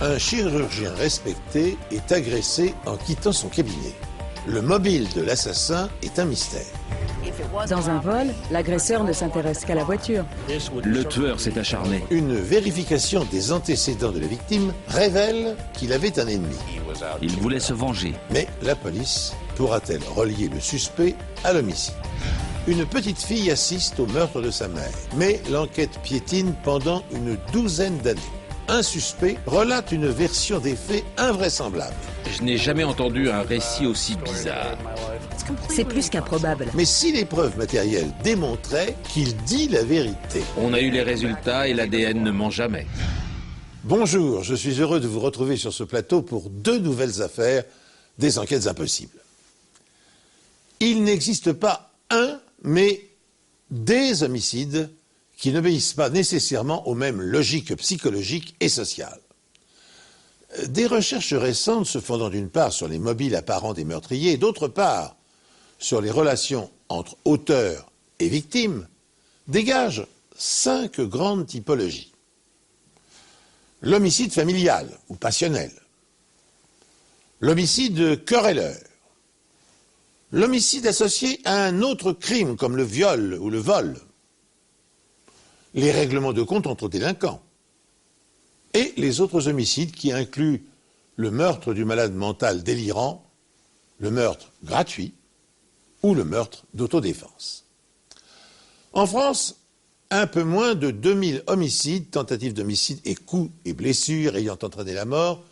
Un chirurgien respecté est agressé en quittant son cabinet. Le mobile de l'assassin est un mystère. Dans un vol, l'agresseur ne s'intéresse qu'à la voiture. Le tueur s'est acharné. Une vérification des antécédents de la victime révèle qu'il avait un ennemi. Il voulait se venger. Mais la police pourra-t-elle relier le suspect à l'homicide? Une petite fille assiste au meurtre de sa mère, mais l'enquête piétine pendant une douzaine d'années. Un suspect relate une version des faits invraisemblable. Je n'ai jamais entendu un récit aussi bizarre. C'est plus qu'improbable. Mais si les preuves matérielles démontraient qu'il dit la vérité. On a eu les résultats et l'ADN ne ment jamais. Bonjour, je suis heureux de vous retrouver sur ce plateau pour deux nouvelles affaires des enquêtes impossibles. Il n'existe pas un, mais des homicides qui n'obéissent pas nécessairement aux mêmes logiques psychologiques et sociales. Des recherches récentes se fondant d'une part sur les mobiles apparents des meurtriers et d'autre part sur les relations entre auteurs et victimes dégagent 5 grandes typologies. L'homicide familial ou passionnel, l'homicide querelleur, l'homicide associé à un autre crime comme le viol ou le vol, les règlements de compte entre délinquants et les autres homicides qui incluent le meurtre du malade mental délirant, le meurtre gratuit ou le meurtre d'autodéfense. En France, un peu moins de 2000 homicides, tentatives d'homicide et coups et blessures ayant entraîné la mort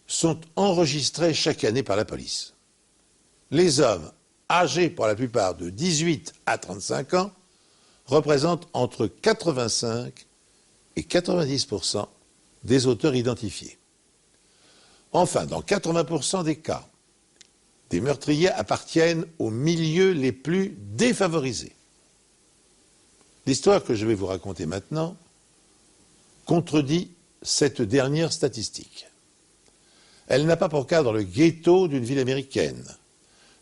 sont enregistrés chaque année par la police. Les hommes, âgés pour la plupart de 18 à 35 ans, représentent entre 85 et 90% des auteurs identifiés. Enfin, dans 80% des cas, des meurtriers appartiennent aux milieux les plus défavorisés. L'histoire que je vais vous raconter maintenant contredit cette dernière statistique. Elle n'a pas pour cadre le ghetto d'une ville américaine.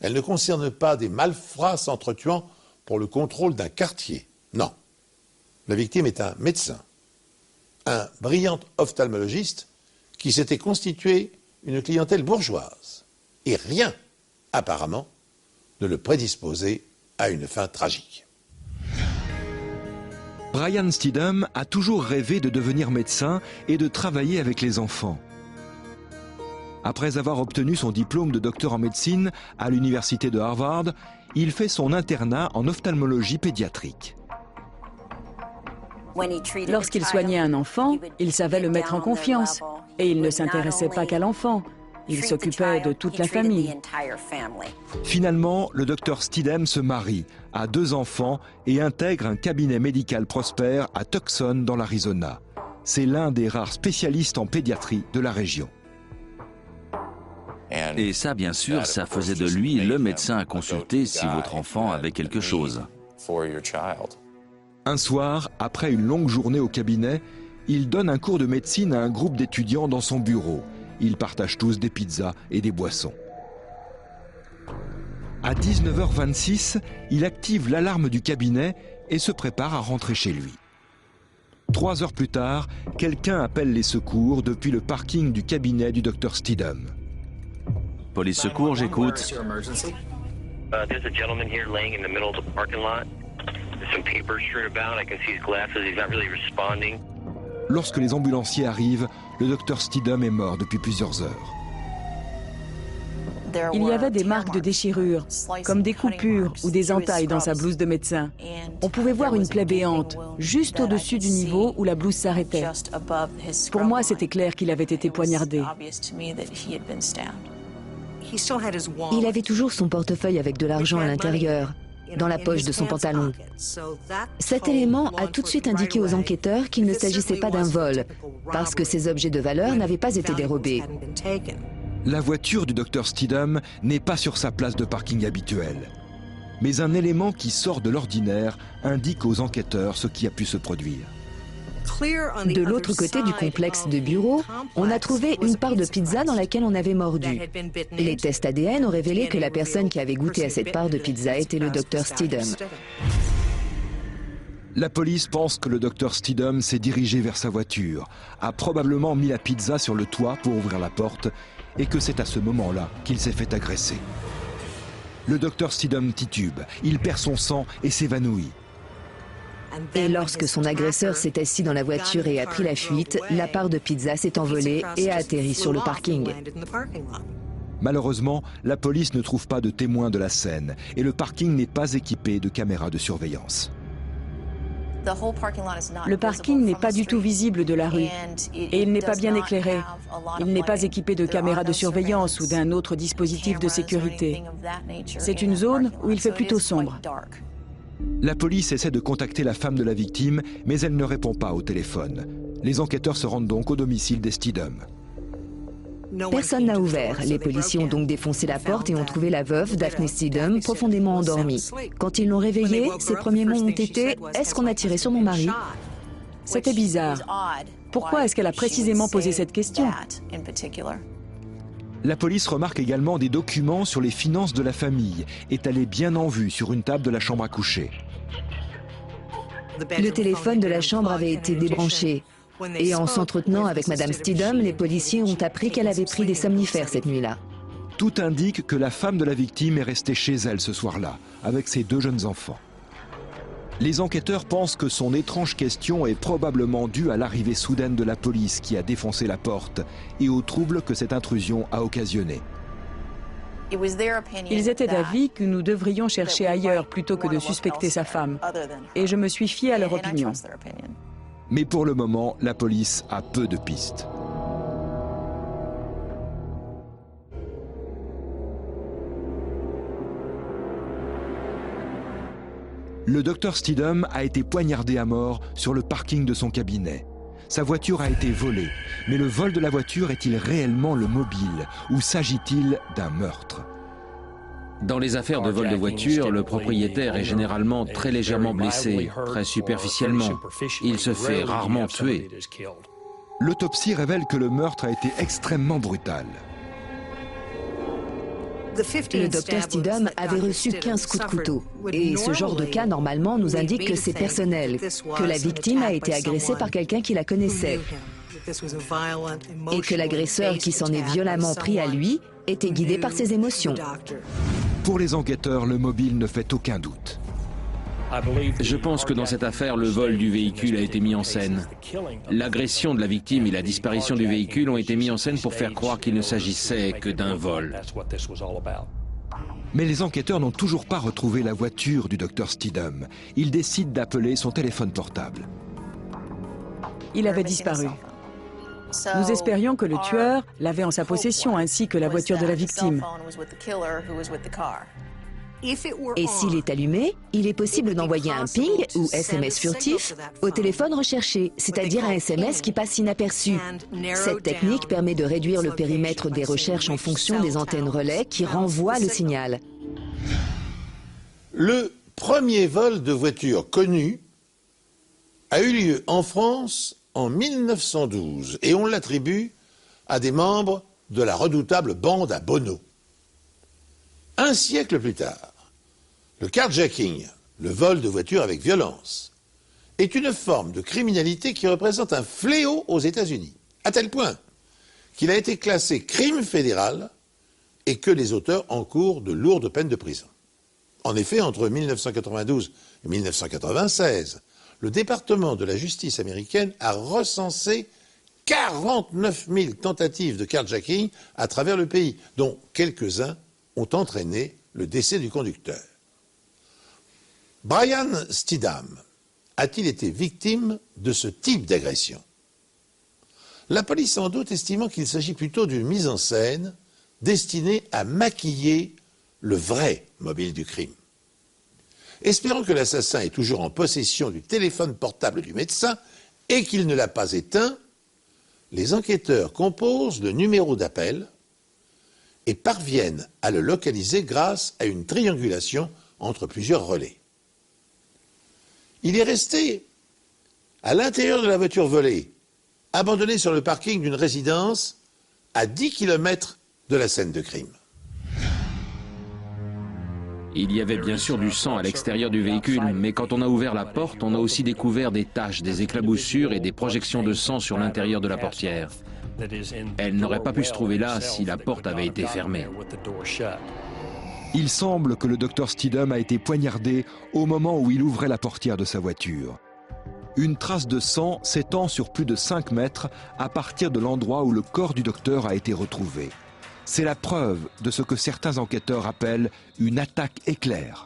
Elle ne concerne pas des malfrats s'entretuant pour le contrôle d'un quartier. Non. La victime est un médecin, un brillant ophtalmologiste qui s'était constitué une clientèle bourgeoise. Et rien, apparemment, ne le prédisposait à une fin tragique. Brian Steedham a toujours rêvé de devenir médecin et de travailler avec les enfants. Après avoir obtenu son diplôme de docteur en médecine à l'université de Harvard, il fait son internat en ophtalmologie pédiatrique. Lorsqu'il soignait un enfant, il savait le mettre en confiance. Et il ne s'intéressait pas qu'à l'enfant. Il s'occupait de toute la famille. Finalement, le docteur Steedham se marie, a 2 enfants et intègre un cabinet médical prospère à Tucson dans l'Arizona. C'est l'un des rares spécialistes en pédiatrie de la région. Et ça, bien sûr, ça faisait de lui le médecin à consulter si votre enfant avait quelque chose. Un soir, après une longue journée au cabinet, il donne un cours de médecine à un groupe d'étudiants dans son bureau. Ils partagent tous des pizzas et des boissons. À 19h26, il active l'alarme du cabinet et se prépare à rentrer chez lui. 3 heures plus tard, quelqu'un appelle les secours depuis le parking du cabinet du docteur Steedham. Police secours, j'écoute. There's a gentleman here laying in the middle of the parking lot. There's some papers strewn about. I can see his glasses. He's not really responding. Lorsque les ambulanciers arrivent, le docteur Steedham est mort depuis plusieurs heures. Il y avait des marques de déchirure, comme des coupures ou des entailles dans sa blouse de médecin. On pouvait voir une plaie béante, juste au-dessus du niveau où la blouse s'arrêtait. Pour moi, c'était clair qu'il avait été poignardé. Il avait toujours son portefeuille avec de l'argent à l'intérieur, dans la poche de son pantalon. Cet élément a tout de suite indiqué aux enquêteurs qu'il ne s'agissait pas d'un vol, parce que ces objets de valeur n'avaient pas été dérobés. La voiture du docteur Steedham n'est pas sur sa place de parking habituelle. Mais un élément qui sort de l'ordinaire indique aux enquêteurs ce qui a pu se produire. De l'autre côté du complexe de bureaux, on a trouvé une part de pizza dans laquelle on avait mordu. Les tests ADN ont révélé que la personne qui avait goûté à cette part de pizza était le docteur Steedham. La police pense que le docteur Steedham s'est dirigé vers sa voiture, a probablement mis la pizza sur le toit pour ouvrir la porte et que c'est à ce moment-là qu'il s'est fait agresser. Le docteur Steedham titube, il perd son sang et s'évanouit. Et lorsque son agresseur s'est assis dans la voiture et a pris la fuite, la part de pizza s'est envolée et a atterri sur le parking. Malheureusement, la police ne trouve pas de témoins de la scène et le parking n'est pas équipé de caméras de surveillance. Le parking n'est pas du tout visible de la rue et il n'est pas bien éclairé. Il n'est pas équipé de caméras de surveillance ou d'un autre dispositif de sécurité. C'est une zone où il fait plutôt sombre. La police essaie de contacter la femme de la victime, mais elle ne répond pas au téléphone. Les enquêteurs se rendent donc au domicile des Steedham. Personne n'a ouvert. Les policiers ont donc défoncé la porte et ont trouvé la veuve, Daphne Steedham, profondément endormie. Quand ils l'ont réveillée, ses premiers mots ont été « Est-ce qu'on a tiré sur mon mari ?» C'était bizarre. Pourquoi est-ce qu'elle a précisément posé cette question? La police remarque également des documents sur les finances de la famille, étalés bien en vue sur une table de la chambre à coucher. Le téléphone de la chambre avait été débranché. Et en s'entretenant avec Madame Steedham, les policiers ont appris qu'elle avait pris des somnifères cette nuit-là. Tout indique que la femme de la victime est restée chez elle ce soir-là, avec ses 2 jeunes enfants. Les enquêteurs pensent que son étrange question est probablement due à l'arrivée soudaine de la police qui a défoncé la porte et au trouble que cette intrusion a occasionné. Ils étaient d'avis que nous devrions chercher ailleurs plutôt que de suspecter sa femme. Et je me suis fiée à leur opinion. Mais pour le moment, la police a peu de pistes. Le docteur Steedham a été poignardé à mort sur le parking de son cabinet. Sa voiture a été volée, mais le vol de la voiture est-il réellement le mobile ou s'agit-il d'un meurtre ? Dans les affaires de vol de voiture, le propriétaire est généralement très légèrement blessé, très superficiellement. Il se fait rarement tuer. L'autopsie révèle que le meurtre a été extrêmement brutal. Le docteur Steedham avait reçu 15 coups de couteau. Et ce genre de cas, normalement, nous indique que c'est personnel, que la victime a été agressée par quelqu'un qui la connaissait. Et que l'agresseur qui s'en est violemment pris à lui était guidé par ses émotions. Pour les enquêteurs, le mobile ne fait aucun doute. Je pense que dans cette affaire, le vol du véhicule a été mis en scène. L'agression de la victime et la disparition du véhicule ont été mis en scène pour faire croire qu'il ne s'agissait que d'un vol. Mais les enquêteurs n'ont toujours pas retrouvé la voiture du docteur Steedham. Ils décident d'appeler son téléphone portable. Il avait disparu. Nous espérions que le tueur l'avait en sa possession, ainsi que la voiture de la victime. Et s'il est allumé, il est possible d'envoyer un ping ou SMS furtif au téléphone recherché, c'est-à-dire un SMS qui passe inaperçu. Cette technique permet de réduire le périmètre des recherches en fonction des antennes relais qui renvoient le signal. Le premier vol de voiture connu a eu lieu en France en 1912 et on l'attribue à des membres de la redoutable bande à Bono. Un siècle plus tard, le carjacking, le vol de voiture avec violence, est une forme de criminalité qui représente un fléau aux États-Unis, à tel point qu'il a été classé crime fédéral et que les auteurs encourent de lourdes peines de prison. En effet, entre 1992 et 1996, le département de la justice américaine a recensé 49 000 tentatives de carjacking à travers le pays, dont quelques-uns ont entraîné le décès du conducteur. Brian Steedham a-t-il été victime de ce type d'agression? La police en doute, estimant qu'il s'agit plutôt d'une mise en scène destinée à maquiller le vrai mobile du crime. Espérant que l'assassin est toujours en possession du téléphone portable du médecin et qu'il ne l'a pas éteint, les enquêteurs composent le numéro d'appel et parviennent à le localiser grâce à une triangulation entre plusieurs relais. Il est resté à l'intérieur de la voiture volée, abandonnée sur le parking d'une résidence à 10 km de la scène de crime. Il y avait bien sûr du sang à l'extérieur du véhicule, mais quand on a ouvert la porte, on a aussi découvert des taches, des éclaboussures et des projections de sang sur l'intérieur de la portière. Elle n'aurait pas pu se trouver là si la porte avait été fermée. Il semble que le docteur Steedham a été poignardé au moment où il ouvrait la portière de sa voiture. Une trace de sang s'étend sur plus de 5 mètres à partir de l'endroit où le corps du docteur a été retrouvé. C'est la preuve de ce que certains enquêteurs appellent une attaque éclair.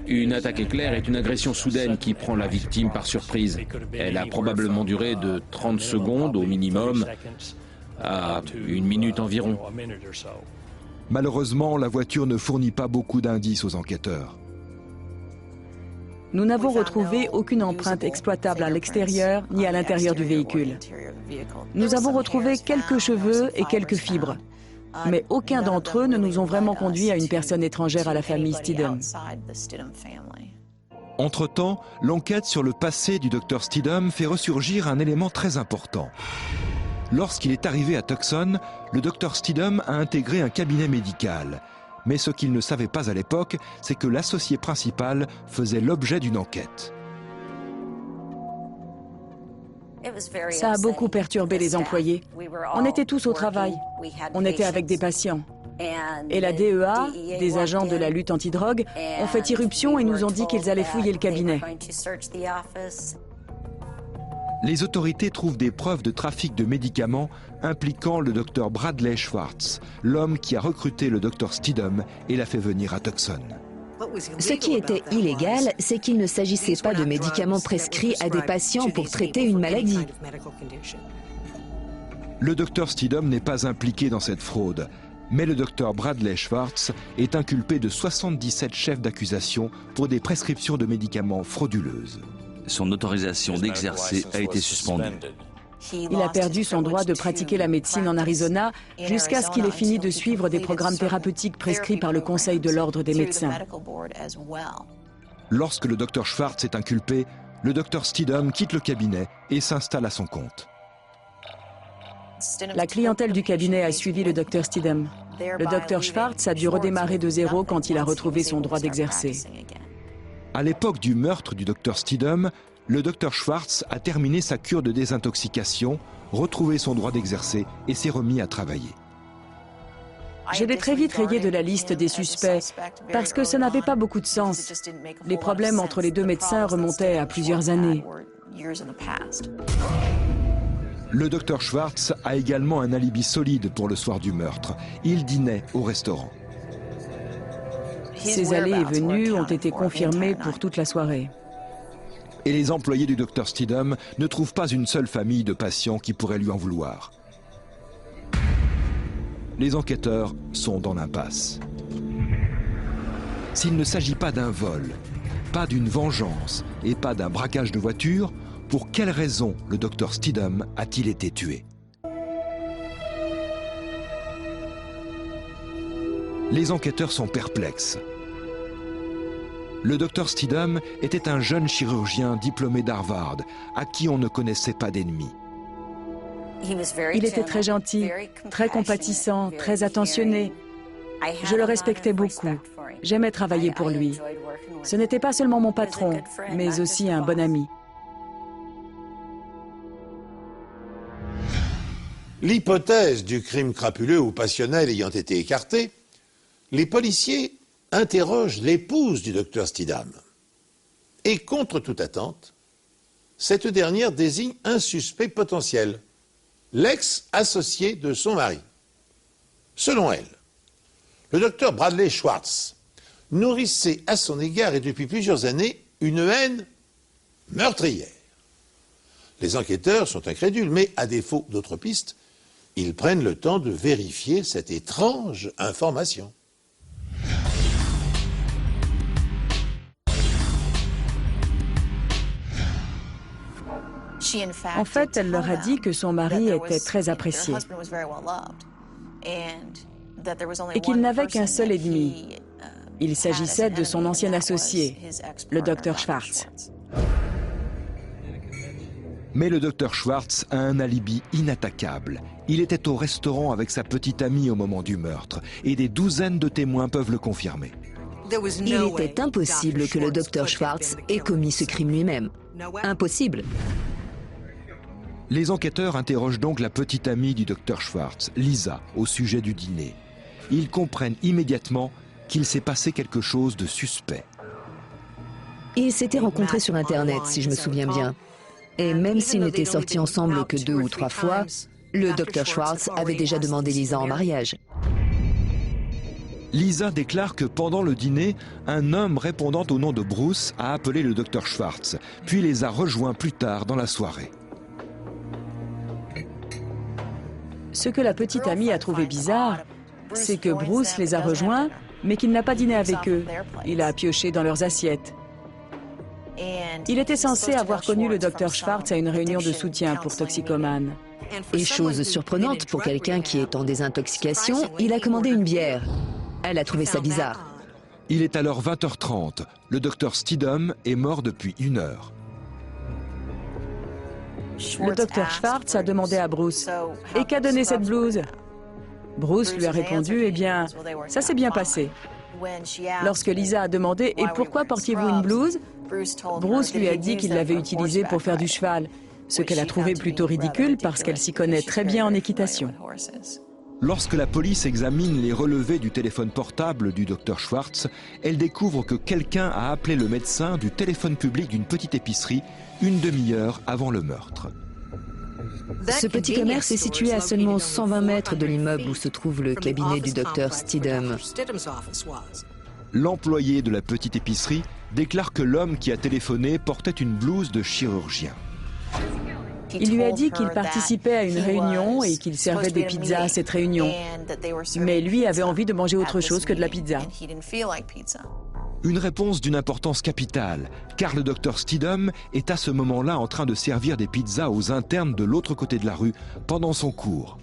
Une attaque éclair est une agression soudaine qui prend la victime par surprise. Elle a probablement duré de 30 secondes au minimum à 1 minute environ. Malheureusement, la voiture ne fournit pas beaucoup d'indices aux enquêteurs. Nous n'avons retrouvé aucune empreinte exploitable à l'extérieur ni à l'intérieur du véhicule. Nous avons retrouvé quelques cheveux et quelques fibres, mais aucun d'entre eux ne nous ont vraiment conduit à une personne étrangère à la famille Steedham. Entre-temps, l'enquête sur le passé du docteur Steedham fait ressurgir un élément très important. Lorsqu'il est arrivé à Tucson, le docteur Steedham a intégré un cabinet médical. Mais ce qu'il ne savait pas à l'époque, c'est que l'associé principal faisait l'objet d'une enquête. Ça a beaucoup perturbé les employés. On était tous au travail. On était avec des patients. Et la DEA, des agents de la lutte antidrogue, ont fait irruption et nous ont dit qu'ils allaient fouiller le cabinet. Les autorités trouvent des preuves de trafic de médicaments impliquant le docteur Bradley Schwartz, l'homme qui a recruté le docteur Steedham et l'a fait venir à Tucson. Ce qui était illégal, c'est qu'il ne s'agissait pas de médicaments prescrits à des patients pour traiter une maladie. Le docteur Steedham n'est pas impliqué dans cette fraude, mais le docteur Bradley Schwartz est inculpé de 77 chefs d'accusation pour des prescriptions de médicaments frauduleuses. Son autorisation d'exercer a été suspendue. Il a perdu son droit de pratiquer la médecine en Arizona jusqu'à ce qu'il ait fini de suivre des programmes thérapeutiques prescrits par le Conseil de l'Ordre des médecins. Lorsque le docteur Schwartz est inculpé, le docteur Steedham quitte le cabinet et s'installe à son compte. La clientèle du cabinet a suivi le docteur Steedham. Le docteur Schwartz a dû redémarrer de zéro quand il a retrouvé son droit d'exercer. À l'époque du meurtre du docteur Steedham, le docteur Schwartz a terminé sa cure de désintoxication, retrouvé son droit d'exercer et s'est remis à travailler. Je l'ai très vite rayé de la liste des suspects parce que ça n'avait pas beaucoup de sens. Les problèmes entre les deux médecins remontaient à plusieurs années. Le docteur Schwartz a également un alibi solide pour le soir du meurtre. Il dînait au restaurant. Ses allées et venues ont été confirmées pour toute la soirée. Et les employés du docteur Steedham ne trouvent pas une seule famille de patients qui pourrait lui en vouloir. Les enquêteurs sont dans l'impasse. S'il ne s'agit pas d'un vol, pas d'une vengeance et pas d'un braquage de voiture, pour quelle raison le docteur Steedham a-t-il été tué? Les enquêteurs sont perplexes. Le docteur Steedham était un jeune chirurgien diplômé d'Harvard, à qui on ne connaissait pas d'ennemis. Il était très gentil, très compatissant, très attentionné. Je le respectais beaucoup. J'aimais travailler pour lui. Ce n'était pas seulement mon patron, mais aussi un bon ami. L'hypothèse du crime crapuleux ou passionnel ayant été écartée, les policiers interrogent l'épouse du docteur Steedham. Et contre toute attente, cette dernière désigne un suspect potentiel, l'ex-associé de son mari. Selon elle, le docteur Bradley Schwartz nourrissait à son égard et depuis plusieurs années une haine meurtrière. Les enquêteurs sont incrédules, mais à défaut d'autres pistes, ils prennent le temps de vérifier cette étrange information. En fait, elle leur a dit que son mari était très apprécié et qu'il n'avait qu'un seul ennemi. Il s'agissait de son ancien associé, le docteur Schwartz. Mais le docteur Schwartz a un alibi inattaquable. Il était au restaurant avec sa petite amie au moment du meurtre, et des douzaines de témoins peuvent le confirmer. Il était impossible que le docteur Schwartz ait commis ce crime lui-même. Impossible. Les enquêteurs interrogent donc la petite amie du docteur Schwartz, Lisa, au sujet du dîner. Ils comprennent immédiatement qu'il s'est passé quelque chose de suspect. Ils s'étaient rencontrés sur Internet, si je me souviens bien. Et même s'ils n'étaient sortis ensemble que 2 ou 3 fois, le docteur Schwartz avait déjà demandé Lisa en mariage. Lisa déclare que pendant le dîner, un homme répondant au nom de Bruce a appelé le docteur Schwartz, puis les a rejoints plus tard dans la soirée. Ce que la petite amie a trouvé bizarre, c'est que Bruce les a rejoints, mais qu'il n'a pas dîné avec eux. Il a pioché dans leurs assiettes. Il était censé avoir connu le docteur Schwartz à une réunion de soutien pour toxicomanes. Et chose surprenante pour quelqu'un qui est en désintoxication, il a commandé une bière. Elle a trouvé ça bizarre. Il est alors 20h30. Le docteur Steedham est mort depuis 1 heure. Le docteur Schwartz a demandé à Bruce « Et qu'a donné cette blouse ?» Bruce lui a répondu « Eh bien, ça s'est bien passé. » Lorsque Lisa a demandé « Et pourquoi portiez-vous une blouse ?» Bruce lui a dit qu'il l'avait utilisée pour faire du cheval, ce qu'elle a trouvé plutôt ridicule parce qu'elle s'y connaît très bien en équitation. Lorsque la police examine les relevés du téléphone portable du docteur Schwartz, elle découvre que quelqu'un a appelé le médecin du téléphone public d'une petite épicerie 1 demi-heure avant le meurtre. Ce petit commerce est situé à seulement 120 mètres de l'immeuble où se trouve le cabinet du docteur Steedham. L'employé de la petite épicerie déclare que l'homme qui a téléphoné portait une blouse de chirurgien. Il lui a dit qu'il participait à une réunion et qu'il servait des pizzas à cette réunion. Mais lui avait envie de manger autre chose que de la pizza. Une réponse d'une importance capitale, car le docteur Steedham est à ce moment-là en train de servir des pizzas aux internes de l'autre côté de la rue pendant son cours.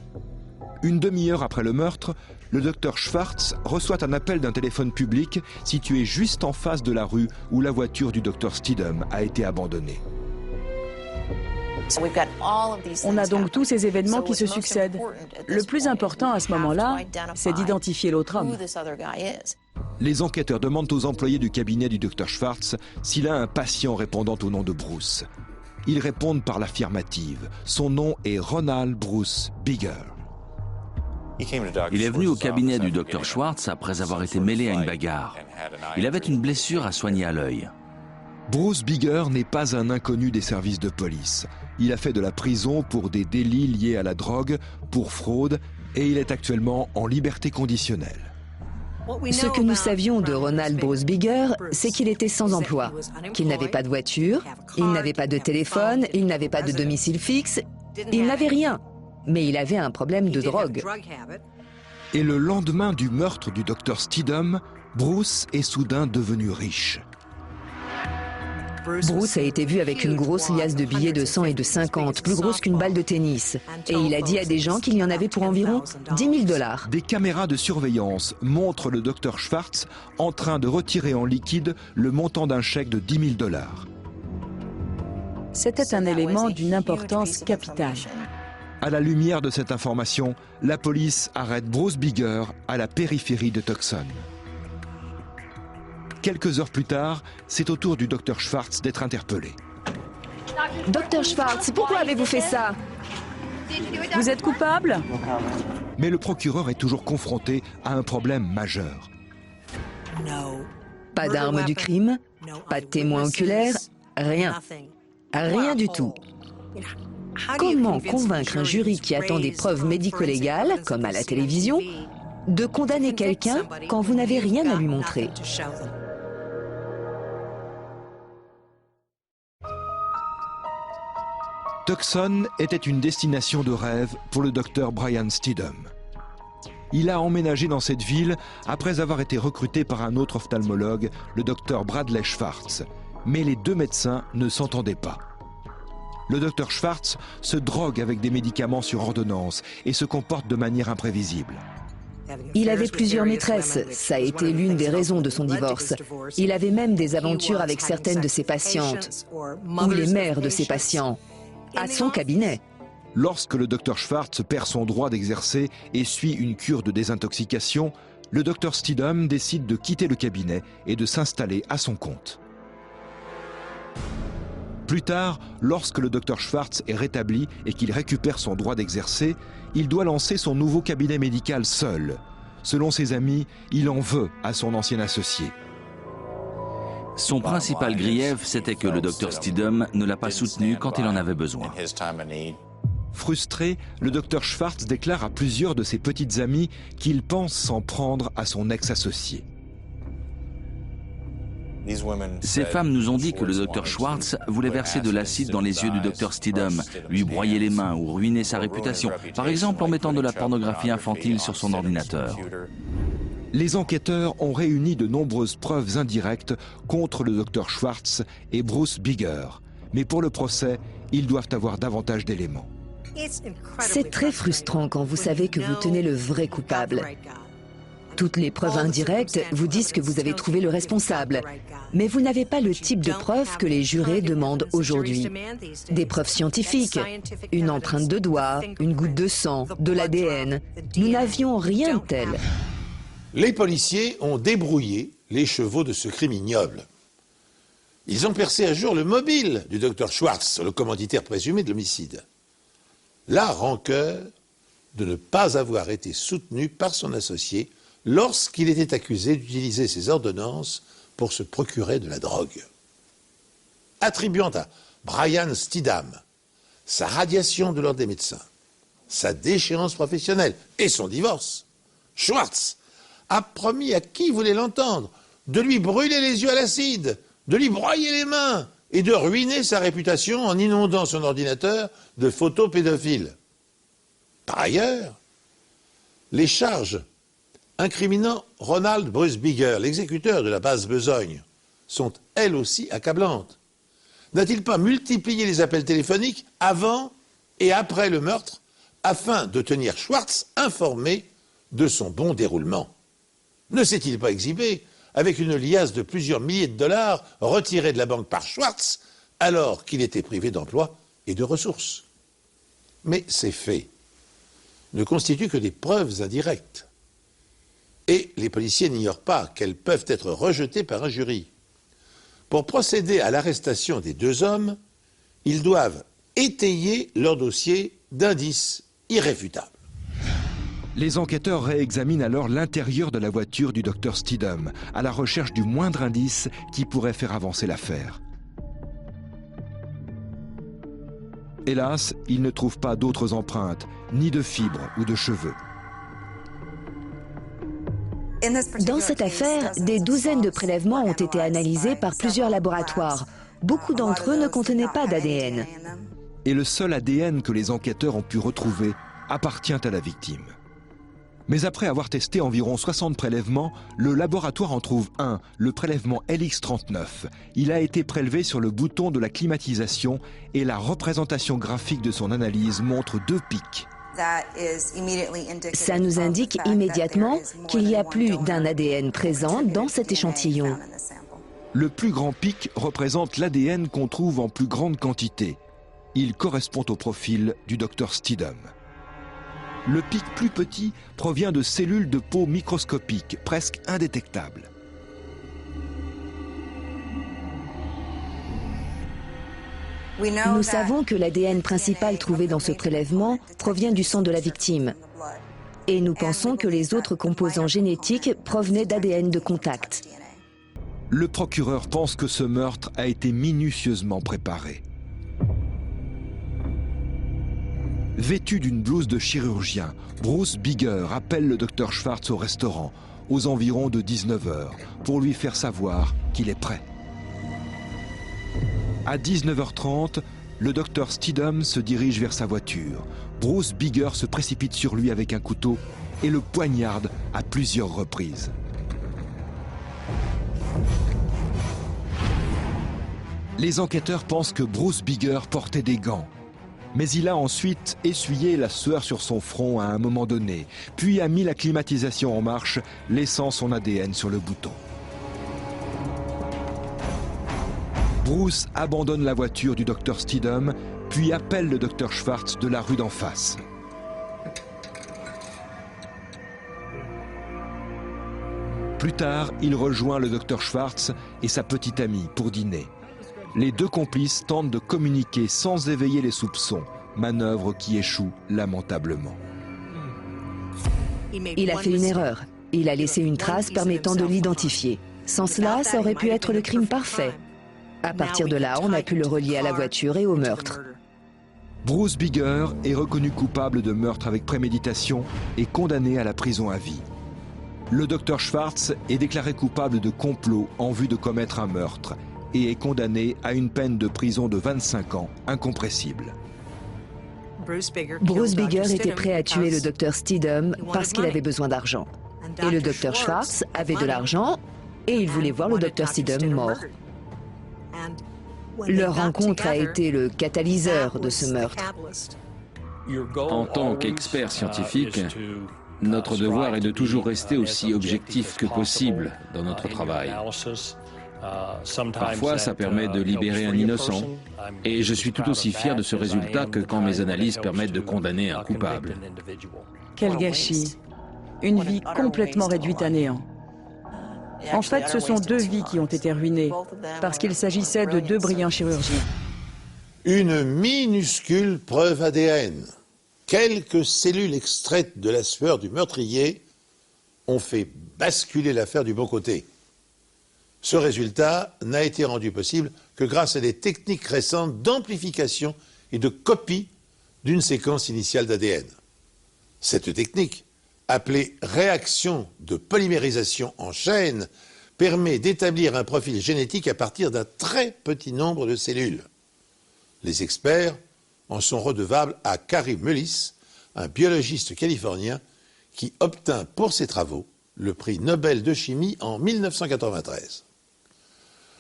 1 demi-heure après le meurtre, le docteur Schwartz reçoit un appel d'un téléphone public situé juste en face de la rue où la voiture du docteur Steedham a été abandonnée. On a donc tous ces événements qui se succèdent. Le plus important à ce moment-là, c'est d'identifier l'autre homme. Les enquêteurs demandent aux employés du cabinet du docteur Schwartz s'il a un patient répondant au nom de Bruce. Ils répondent par l'affirmative. Son nom est Ronald Bruce Bigger. Il est venu au cabinet du docteur Schwartz après avoir été mêlé à une bagarre. Il avait une blessure à soigner à l'œil. Bruce Bigger n'est pas un inconnu des services de police. Il a fait de la prison pour des délits liés à la drogue, pour fraude, et il est actuellement en liberté conditionnelle. Ce que nous savions de Ronald Bruce Bigger, c'est qu'il était sans emploi, qu'il n'avait pas de voiture, il n'avait pas de téléphone, il n'avait pas de domicile fixe, il n'avait rien. Mais il avait un problème de drogue. Et le lendemain du meurtre du docteur Steedham, Bruce est soudain devenu riche. Bruce a été vu avec une grosse liasse de billets de 100 et de 50, plus grosse qu'une balle de tennis. Et il a dit à des gens qu'il y en avait pour environ 10 000 $. Des caméras de surveillance montrent le docteur Schwartz en train de retirer en liquide le montant d'un chèque de 10 000 $. C'était un élément d'une importance capitale. À la lumière de cette information, la police arrête Bruce Bigger à la périphérie de Tucson. Quelques heures plus tard, c'est au tour du docteur Schwartz d'être interpellé. Docteur Schwartz, pourquoi avez-vous fait ça? Vous êtes coupable? Mais le procureur est toujours confronté à un problème majeur. Pas d'arme du crime, pas de témoin oculaire, rien. Rien du tout. Comment convaincre un jury qui attend des preuves médico-légales, comme à la télévision, de condamner quelqu'un quand vous n'avez rien à lui montrer? Tucson était une destination de rêve pour le docteur Brian Steedham. Il a emménagé dans cette ville après avoir été recruté par un autre ophtalmologue, le docteur Bradley Schwartz. Mais les deux médecins ne s'entendaient pas. Le docteur Schwartz se drogue avec des médicaments sur ordonnance et se comporte de manière imprévisible. Il avait plusieurs maîtresses, ça a été l'une des raisons de son divorce. Il avait même des aventures avec certaines de ses patientes, ou les mères de ses patients. à son cabinet. Lorsque le docteur Schwartz perd son droit d'exercer et suit une cure de désintoxication, le docteur Steedham décide de quitter le cabinet et de s'installer à son compte. Plus tard, lorsque le docteur Schwartz est rétabli et qu'il récupère son droit d'exercer, il doit lancer son nouveau cabinet médical seul. Selon ses amis, il en veut à son ancien associé. Son principal grief, c'était que le docteur Steedham ne l'a pas soutenu quand il en avait besoin. Frustré, le docteur Schwartz déclare à plusieurs de ses petites amies qu'il pense s'en prendre à son ex-associé. Ces femmes nous ont dit que le docteur Schwartz voulait verser de l'acide dans les yeux du docteur Steedham, lui broyer les mains ou ruiner sa réputation, par exemple en mettant de la pornographie infantile sur son ordinateur. Les enquêteurs ont réuni de nombreuses preuves indirectes contre le docteur Schwartz et Bruce Bigger. Mais pour le procès, ils doivent avoir davantage d'éléments. C'est très frustrant quand vous savez que vous tenez le vrai coupable. Toutes les preuves indirectes vous disent que vous avez trouvé le responsable. Mais vous n'avez pas le type de preuves que les jurés demandent aujourd'hui. Des preuves scientifiques, une empreinte de doigt, une goutte de sang, de l'ADN. Nous n'avions rien de tel. Les policiers ont débrouillé les chevaux de ce crime ignoble. Ils ont percé à jour le mobile du docteur Schwartz, le commanditaire présumé de l'homicide. La rancœur de ne pas avoir été soutenu par son associé lorsqu'il était accusé d'utiliser ses ordonnances pour se procurer de la drogue. Attribuant à Brian Steedham sa radiation de l'ordre des médecins, sa déchéance professionnelle et son divorce, Schwartz a promis à qui voulait l'entendre de lui brûler les yeux à l'acide, de lui broyer les mains et de ruiner sa réputation en inondant son ordinateur de photos pédophiles. Par ailleurs, les charges incriminant Ronald Bruce Bigger, l'exécuteur de la base Besogne, sont elles aussi accablantes. N'a-t-il pas multiplié les appels téléphoniques avant et après le meurtre afin de tenir Schwartz informé de son bon déroulement? Ne s'est-il pas exhibé avec une liasse de plusieurs milliers de dollars retirés de la banque par Schwartz alors qu'il était privé d'emploi et de ressources? Mais ces faits ne constituent que des preuves indirectes. Et les policiers n'ignorent pas qu'elles peuvent être rejetées par un jury. Pour procéder à l'arrestation des deux hommes, ils doivent étayer leur dossier d'indices irréfutables. Les enquêteurs réexaminent alors l'intérieur de la voiture du docteur Steedham, à la recherche du moindre indice qui pourrait faire avancer l'affaire. Hélas, ils ne trouvent pas d'autres empreintes, ni de fibres ou de cheveux. Dans cette affaire, des douzaines de prélèvements ont été analysés par plusieurs laboratoires. Beaucoup d'entre eux ne contenaient pas d'ADN. Et le seul ADN que les enquêteurs ont pu retrouver appartient à la victime. Mais après avoir testé environ 60 prélèvements, le laboratoire en trouve un, le prélèvement LX39. Il a été prélevé sur le bouton de la climatisation et la représentation graphique de son analyse montre 2 pics. Ça nous indique immédiatement qu'il y a plus d'un ADN présent dans cet échantillon. Le plus grand pic représente l'ADN qu'on trouve en plus grande quantité. Il correspond au profil du docteur Steedham. Le pic plus petit provient de cellules de peau microscopiques, presque indétectables. Nous savons que l'ADN principal trouvé dans ce prélèvement provient du sang de la victime. Et nous pensons que les autres composants génétiques provenaient d'ADN de contact. Le procureur pense que ce meurtre a été minutieusement préparé. Vêtu d'une blouse de chirurgien, Bruce Bigger appelle le docteur Schwartz au restaurant, aux environs de 19 h, pour lui faire savoir qu'il est prêt. À 19h30, le docteur Steedham se dirige vers sa voiture. Bruce Bigger se précipite sur lui avec un couteau et le poignarde à plusieurs reprises. Les enquêteurs pensent que Bruce Bigger portait des gants. Mais il a ensuite essuyé la sueur sur son front à un moment donné, puis a mis la climatisation en marche, laissant son ADN sur le bouton. Bruce abandonne la voiture du docteur Steedham, puis appelle le docteur Schwartz de la rue d'en face. Plus tard, il rejoint le docteur Schwartz et sa petite amie pour dîner. Les deux complices tentent de communiquer sans éveiller les soupçons, manœuvre qui échoue lamentablement. Il a fait une erreur. Il a laissé une trace permettant de l'identifier. Sans cela, ça aurait pu être le crime parfait. À partir de là, on a pu le relier à la voiture et au meurtre. Bruce Bigger est reconnu coupable de meurtre avec préméditation et condamné à la prison à vie. Le docteur Schwartz est déclaré coupable de complot en vue de commettre un meurtre et est condamné à une peine de prison de 25 ans, incompressible. Bruce Bigger était prêt à tuer le docteur Steedham parce qu'il avait besoin d'argent. Et le docteur Schwartz avait de l'argent et il voulait voir le docteur Steedham mort. Leur rencontre a été le catalyseur de ce meurtre. En tant qu'expert scientifique, notre devoir est de toujours rester aussi objectif que possible dans notre travail. Parfois, ça permet de libérer un innocent, et je suis tout aussi fier de ce résultat que quand mes analyses permettent de condamner un coupable. Quel gâchis! Une vie complètement réduite à néant. En fait, ce sont 2 vies qui ont été ruinées, parce qu'il s'agissait de 2 brillants chirurgiens. Une minuscule preuve ADN. Quelques cellules extraites de la sueur du meurtrier ont fait basculer l'affaire du bon côté. Ce résultat n'a été rendu possible que grâce à des techniques récentes d'amplification et de copie d'une séquence initiale d'ADN. Cette technique, appelée réaction de polymérisation en chaîne, permet d'établir un profil génétique à partir d'un très petit nombre de cellules. Les experts en sont redevables à Kary Mullis, un biologiste californien qui obtint pour ses travaux le prix Nobel de chimie en 1993.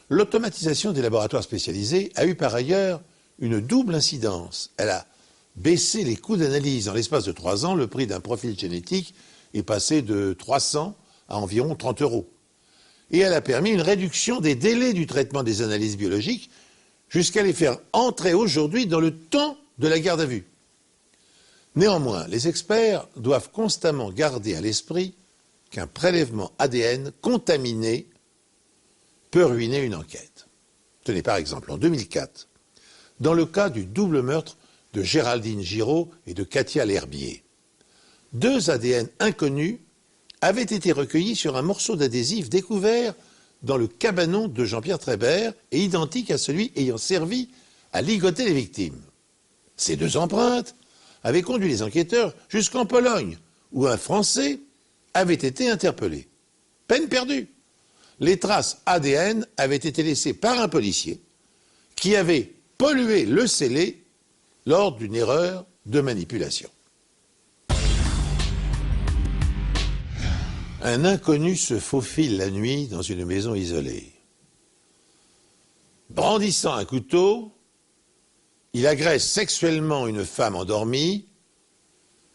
L'automatisation des laboratoires spécialisés a eu par ailleurs une double incidence. Elle a baissé les coûts d'analyse. En l'espace de 3 ans, le prix d'un profil génétique est passé de 300 à environ 30 €. Et elle a permis une réduction des délais du traitement des analyses biologiques jusqu'à les faire entrer aujourd'hui dans le temps de la garde à vue. Néanmoins, les experts doivent constamment garder à l'esprit qu'un prélèvement ADN contaminé peut ruiner une enquête. Tenez par exemple, en 2004, dans le cas du double meurtre de Géraldine Giraud et de Katia L'Herbier, 2 ADN inconnus avaient été recueillis sur un morceau d'adhésif découvert dans le cabanon de Jean-Pierre Trébert et identique à celui ayant servi à ligoter les victimes. Ces 2 empreintes avaient conduit les enquêteurs jusqu'en Pologne, où un Français avait été interpellé. Peine perdue. Les traces ADN avaient été laissées par un policier qui avait pollué le scellé lors d'une erreur de manipulation. Un inconnu se faufile la nuit dans une maison isolée. Brandissant un couteau, il agresse sexuellement une femme endormie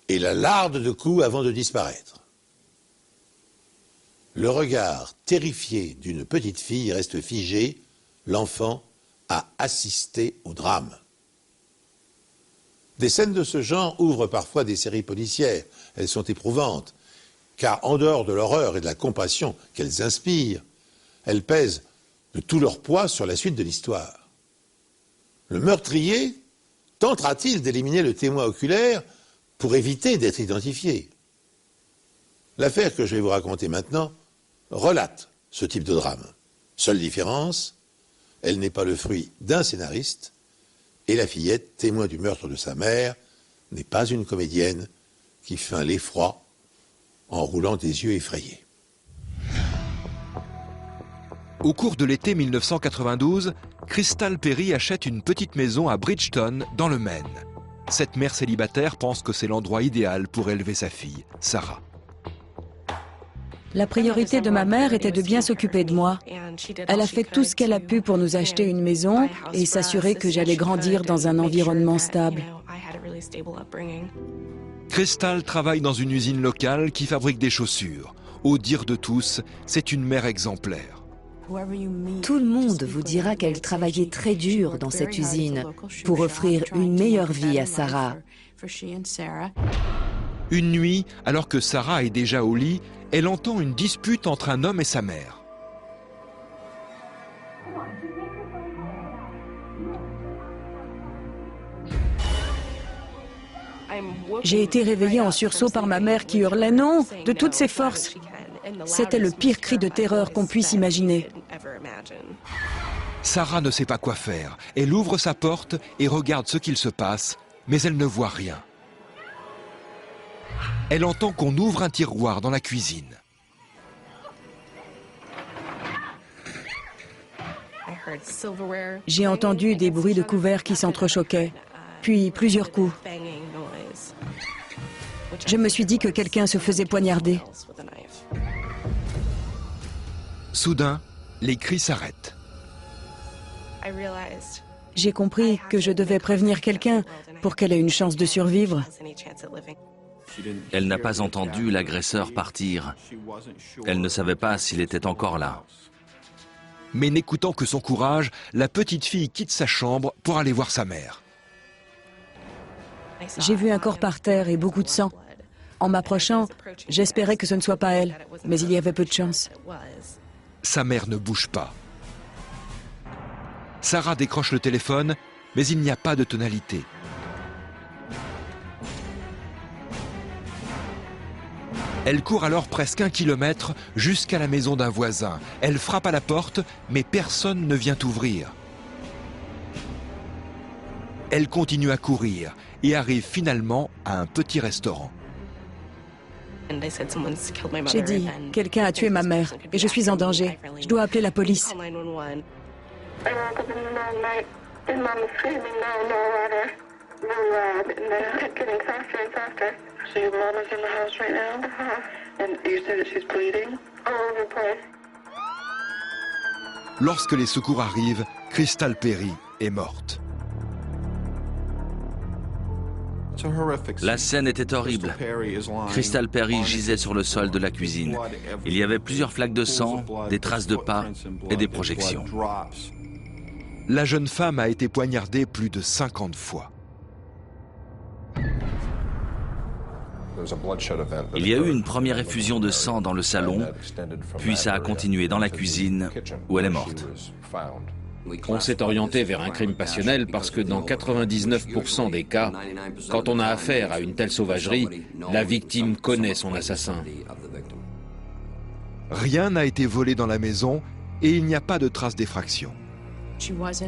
et la larde de coups avant de disparaître. Le regard terrifié d'une petite fille reste figé. L'enfant a assisté au drame. Des scènes de ce genre ouvrent parfois des séries policières. Elles sont éprouvantes, car en dehors de l'horreur et de la compassion qu'elles inspirent, elles pèsent de tout leur poids sur la suite de l'histoire. Le meurtrier tentera-t-il d'éliminer le témoin oculaire pour éviter d'être identifié? L'affaire que je vais vous raconter maintenant relate ce type de drame. Seule différence, elle n'est pas le fruit d'un scénariste et la fillette, témoin du meurtre de sa mère, n'est pas une comédienne qui feint l'effroi en roulant des yeux effrayés. Au cours de l'été 1992, Crystal Perry achète une petite maison à Bridgeton, dans le Maine. Cette mère célibataire pense que c'est l'endroit idéal pour élever sa fille, Sarah. La priorité de ma mère était de bien s'occuper de moi. Elle a fait tout ce qu'elle a pu pour nous acheter une maison et s'assurer que j'allais grandir dans un environnement stable. Crystal travaille dans une usine locale qui fabrique des chaussures. Au dire de tous, c'est une mère exemplaire. Tout le monde vous dira qu'elle travaillait très dur dans cette usine pour offrir une meilleure vie à Sarah. Une nuit, alors que Sarah est déjà au lit, elle entend une dispute entre un homme et sa mère. J'ai été réveillée en sursaut par ma mère qui hurlait non de toutes ses forces. C'était le pire cri de terreur qu'on puisse imaginer. Sarah ne sait pas quoi faire. Elle ouvre sa porte et regarde ce qu'il se passe, mais elle ne voit rien. Elle entend qu'on ouvre un tiroir dans la cuisine. J'ai entendu des bruits de couverts qui s'entrechoquaient, puis plusieurs coups. Je me suis dit que quelqu'un se faisait poignarder. Soudain, les cris s'arrêtent. J'ai compris que je devais prévenir quelqu'un pour qu'elle ait une chance de survivre. Elle n'a pas entendu l'agresseur partir. Elle ne savait pas s'il était encore là. Mais n'écoutant que son courage, la petite fille quitte sa chambre pour aller voir sa mère. J'ai vu un corps par terre et beaucoup de sang. En m'approchant, j'espérais que ce ne soit pas elle, mais il y avait peu de chance. Sa mère ne bouge pas. Sarah décroche le téléphone, mais il n'y a pas de tonalité. Elle court alors presque 1 kilomètre jusqu'à la maison d'un voisin. Elle frappe à la porte, mais personne ne vient ouvrir. Elle continue à courir et arrive finalement à un petit restaurant. J'ai dit, quelqu'un a tué ma mère et je suis en danger. Je dois appeler la police. Lorsque les secours arrivent, Crystal Perry est morte. La scène était horrible. Crystal Perry gisait sur le sol de la cuisine. Il y avait plusieurs flaques de sang, des traces de pas et des projections. La jeune femme a été poignardée plus de 50 fois. Il y a eu une première effusion de sang dans le salon, puis ça a continué dans la cuisine où elle est morte. On s'est orienté vers un crime passionnel parce que dans 99% des cas, quand on a affaire à une telle sauvagerie, la victime connaît son assassin. Rien n'a été volé dans la maison et il n'y a pas de traces d'effraction.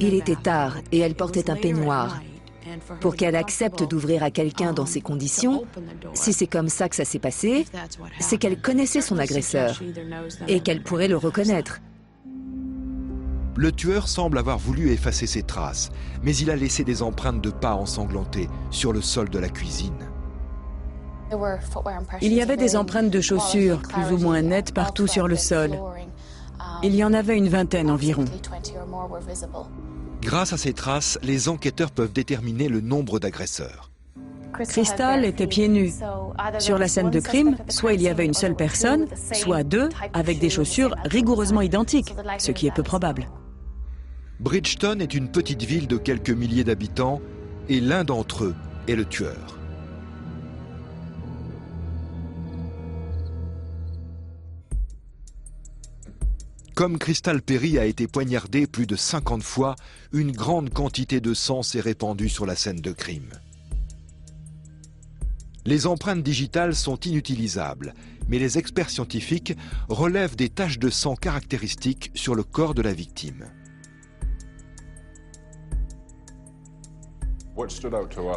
Il était tard et elle portait un peignoir. Pour qu'elle accepte d'ouvrir à quelqu'un dans ces conditions, si c'est comme ça que ça s'est passé, c'est qu'elle connaissait son agresseur et qu'elle pourrait le reconnaître. Le tueur semble avoir voulu effacer ses traces, mais il a laissé des empreintes de pas ensanglantées sur le sol de la cuisine. Il y avait des empreintes de chaussures, plus ou moins nettes, partout sur le sol. Il y en avait une vingtaine environ. Grâce à ces traces, les enquêteurs peuvent déterminer le nombre d'agresseurs. Crystal était pieds nus. Sur la scène de crime, soit il y avait une seule personne, soit deux, avec des chaussures rigoureusement identiques, ce qui est peu probable. Bridgeton est une petite ville de quelques milliers d'habitants et l'un d'entre eux est le tueur. Comme Crystal Perry a été poignardée plus de 50 fois, une grande quantité de sang s'est répandue sur la scène de crime. Les empreintes digitales sont inutilisables, mais les experts scientifiques relèvent des taches de sang caractéristiques sur le corps de la victime.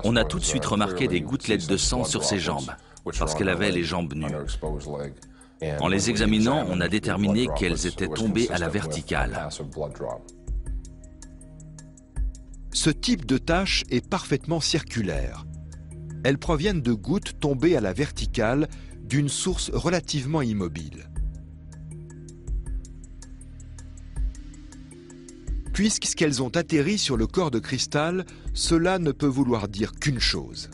On a tout de suite remarqué des gouttelettes de sang sur ses jambes, parce qu'elle avait les jambes nues. En les examinant, on a déterminé qu'elles étaient tombées à la verticale. Ce type de taches est parfaitement circulaire. Elles proviennent de gouttes tombées à la verticale d'une source relativement immobile. Puisqu'elles ont atterri sur le corps de Crystal, cela ne peut vouloir dire qu'une chose.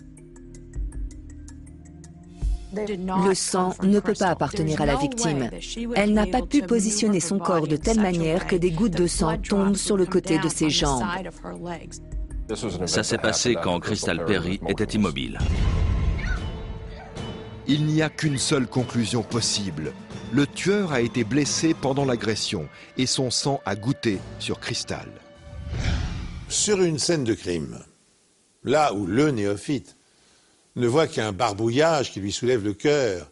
Le sang ne peut pas appartenir à la victime. Elle n'a pas pu positionner son corps de telle manière que des gouttes de sang tombent sur le côté de ses jambes. Ça s'est passé quand Crystal Perry était immobile. Il n'y a qu'une seule conclusion possible. Le tueur a été blessé pendant l'agression et son sang a goûté sur Crystal. Sur une scène de crime, là où le néophyte ne voit qu'un barbouillage qui lui soulève le cœur,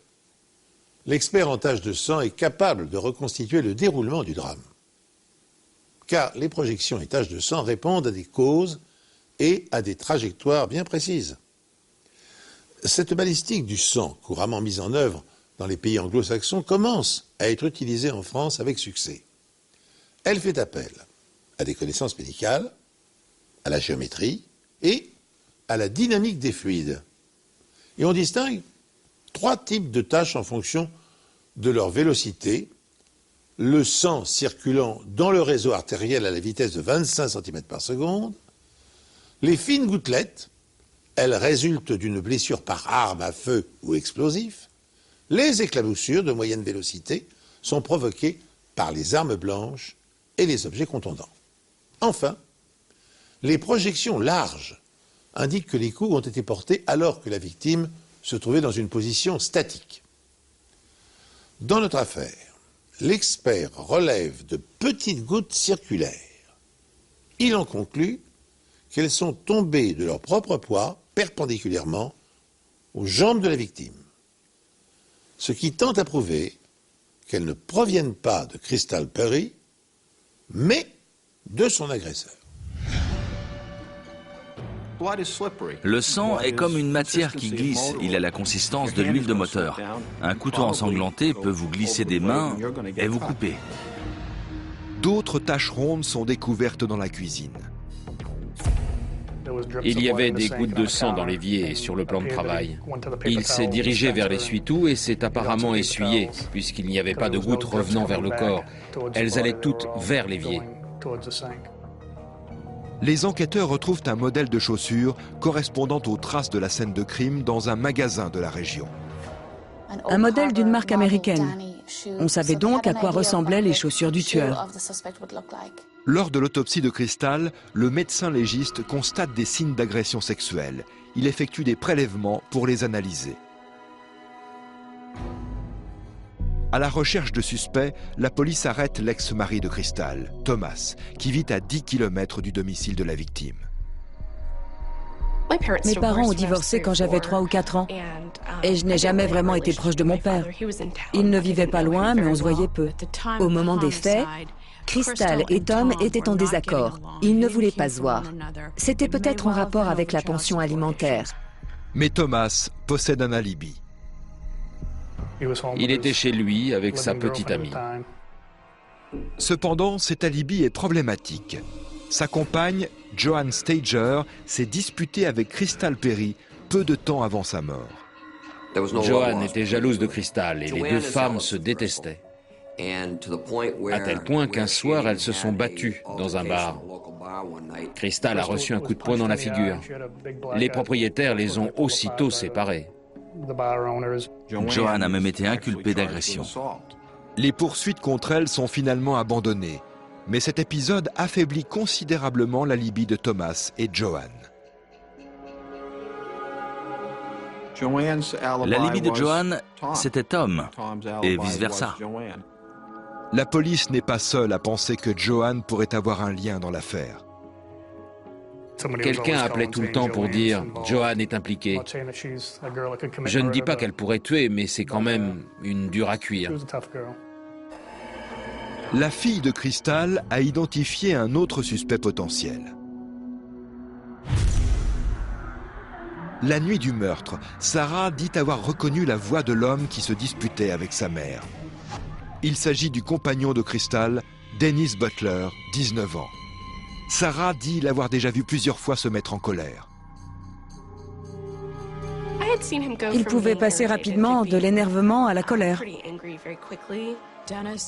l'expert en taches de sang est capable de reconstituer le déroulement du drame. Car les projections et taches de sang répondent à des causes et à des trajectoires bien précises. Cette balistique du sang, couramment mise en œuvre dans les pays anglo-saxons, commence à être utilisée en France avec succès. Elle fait appel à des connaissances médicales, à la géométrie et à la dynamique des fluides. Et on distingue 3 types de taches en fonction de leur vélocité. Le sang circulant dans le réseau artériel à la vitesse de 25 cm par seconde. Les fines gouttelettes, elles résultent d'une blessure par arme à feu ou explosif. Les éclaboussures de moyenne vélocité sont provoquées par les armes blanches et les objets contondants. Enfin, les projections larges indiquent que les coups ont été portés alors que la victime se trouvait dans une position statique. Dans notre affaire, l'expert relève de petites gouttes circulaires. Il en conclut qu'elles sont tombées de leur propre poids perpendiculairement aux jambes de la victime, ce qui tend à prouver qu'elles ne proviennent pas de Crystal Perry, mais de son agresseur. Le sang est comme une matière qui glisse. Il a la consistance de l'huile de moteur. Un couteau ensanglanté peut vous glisser des mains et vous couper. D'autres taches rondes sont découvertes dans la cuisine. Il y avait des gouttes de sang dans l'évier et sur le plan de travail. Il s'est dirigé vers l'essuie-tout et s'est apparemment essuyé, puisqu'il n'y avait pas de gouttes revenant vers le corps. Elles allaient toutes vers l'évier. Les enquêteurs retrouvent un modèle de chaussure correspondant aux traces de la scène de crime dans un magasin de la région. Un modèle d'une marque américaine. On savait donc à quoi ressemblaient les chaussures du tueur. Lors de l'autopsie de Crystal, le médecin légiste constate des signes d'agression sexuelle. Il effectue des prélèvements pour les analyser. À la recherche de suspects, la police arrête l'ex-mari de Crystal, Thomas, qui vit à 10 km du domicile de la victime. Mes parents ont divorcé quand j'avais 3 ou 4 ans. Et je n'ai jamais vraiment été proche de mon père. Il ne vivait pas loin, mais on se voyait peu. Au moment des faits, Crystal et Tom étaient en désaccord. Ils ne voulaient pas se voir. C'était peut-être en rapport avec la pension alimentaire. Mais Thomas possède un alibi. Il était chez lui avec sa petite amie. Cependant, cet alibi est problématique. Sa compagne, Joanne Stager, s'est disputée avec Crystal Perry peu de temps avant sa mort. Joanne était jalouse de Crystal et les deux femmes se détestaient. À tel point qu'un soir, elles se sont battues dans un bar. Crystal a reçu un coup de poing dans la figure. Les propriétaires les ont aussitôt séparés. Joanne a même été inculpée d'agression. Les poursuites contre elle sont finalement abandonnées. Mais cet épisode affaiblit considérablement l'alibi de Thomas et Joanne. L'alibi de Joanne, c'était Tom, et vice-versa. La police n'est pas seule à penser que Joanne pourrait avoir un lien dans l'affaire. Quelqu'un appelait tout le temps pour dire « Joanne est impliquée ». Je ne dis pas qu'elle pourrait tuer, mais c'est quand même une dure à cuire. La fille de Crystal a identifié un autre suspect potentiel. La nuit du meurtre, Sarah dit avoir reconnu la voix de l'homme qui se disputait avec sa mère. Il s'agit du compagnon de Crystal, Dennis Butler, 19 ans. Sarah dit l'avoir déjà vu plusieurs fois se mettre en colère. Il pouvait passer rapidement de l'énervement à la colère.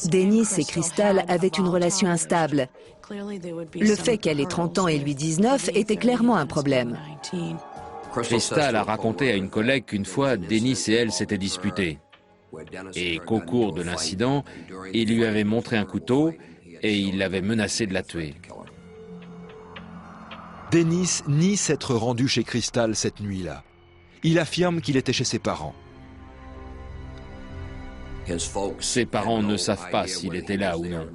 Dennis et Crystal avaient une relation instable. Le fait qu'elle ait 30 ans et lui 19 était clairement un problème. Crystal a raconté à une collègue qu'une fois, Dennis et elle s'étaient disputés. Et qu'au cours de l'incident, il lui avait montré un couteau et il l'avait menacé de la tuer. Dennis nie s'être rendu chez Crystal cette nuit-là. Il affirme qu'il était chez ses parents. Ses parents ne savent pas s'il était là ou non.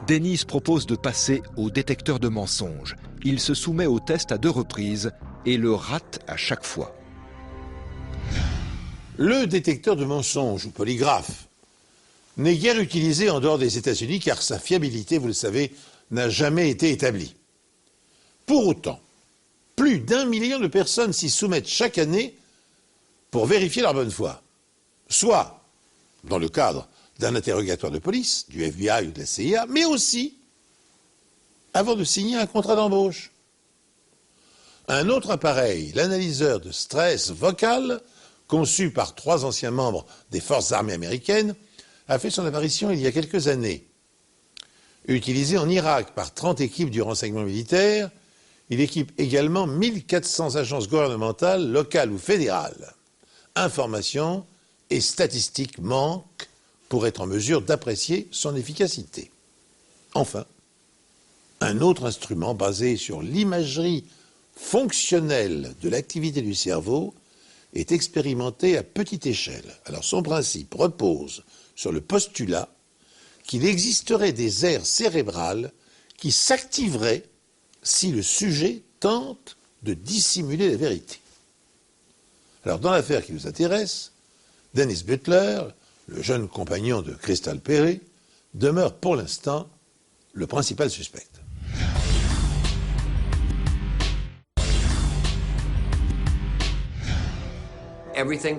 Dennis propose de passer au détecteur de mensonges. Il se soumet au test à 2 reprises et le rate à chaque fois. Le détecteur de mensonges ou polygraphe n'est guère utilisé en dehors des États-Unis car sa fiabilité, vous le savez, n'a jamais été établie. Pour autant, plus d'1 million de personnes s'y soumettent chaque année pour vérifier leur bonne foi, soit dans le cadre d'un interrogatoire de police, du FBI ou de la CIA, mais aussi avant de signer un contrat d'embauche. Un autre appareil, l'analyseur de stress vocal, conçu par 3 anciens membres des forces armées américaines, a fait son apparition il y a quelques années. Utilisé en Irak par 30 équipes du renseignement militaire, il équipe également 1400 agences gouvernementales, locales ou fédérales. Informations et statistiques manquent pour être en mesure d'apprécier son efficacité. Enfin, un autre instrument basé sur l'imagerie fonctionnelle de l'activité du cerveau est expérimenté à petite échelle. Alors son principe repose sur le postulat qu'il existerait des aires cérébrales qui s'activeraient si le sujet tente de dissimuler la vérité. Alors dans l'affaire qui nous intéresse, Dennis Butler, le jeune compagnon de Crystal Perry, demeure pour l'instant le principal suspect.